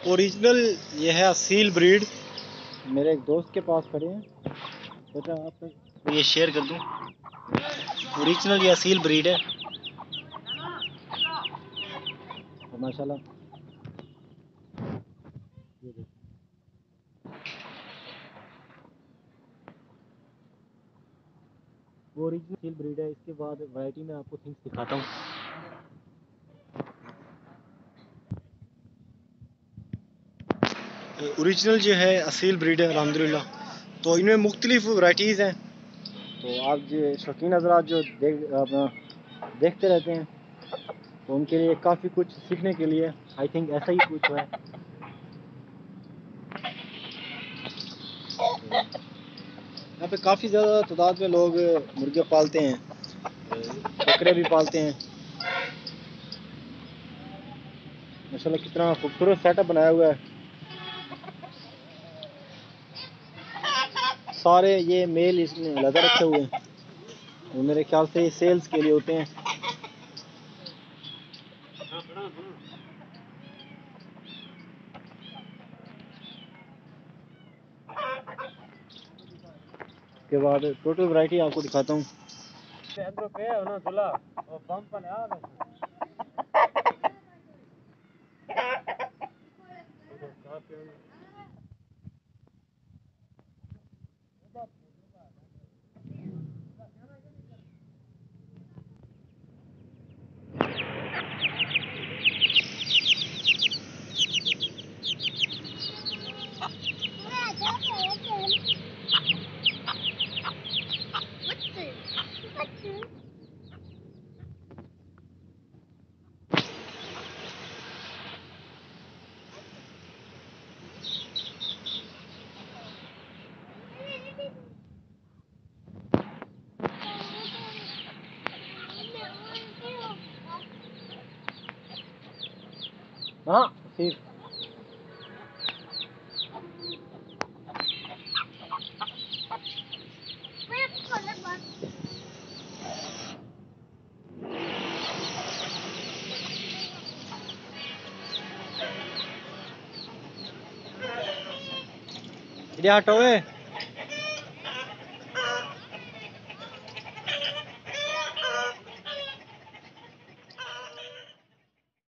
Original ये है Aseel breed. मेरे एक दोस्त के पास खड़े हैं, सोचा आपको ये शेयर कर दूं। ओरिजिनल ये असील ब्रीड है तो माशाल्लाह ये देखो। वो ओरिजिनल असील ब्रीड है। इसके बाद वैरायटी में आपको थिंग्स दिखाता हूँ। ओरिजिनल जो है असील ब्रीड है अल्हम्दुलिल्लाह। तो इनमें मुख्तलिफ वैराइटीज़ हैं। तो आप जो शौकीन हज़रात जो देखते रहते हैं तो उनके लिए काफ़ी कुछ सीखने के लिए आई थिंक ऐसा ही कुछ है। यहाँ पे काफ़ी ज़्यादा तादाद में लोग मुर्गे पालते हैं, बकरे भी पालते हैं। माशाल्लाह कितना खूबसूरत सेटअप बनाया हुआ है। सारे ये मेल इसमें अलग रखे हुए हैं और मेरे ख्याल से ये सेल्स के लिए होते हैं। उसके बाद टोटल वैरायटी आपको दिखाता हूँ। हाँ फिर हटो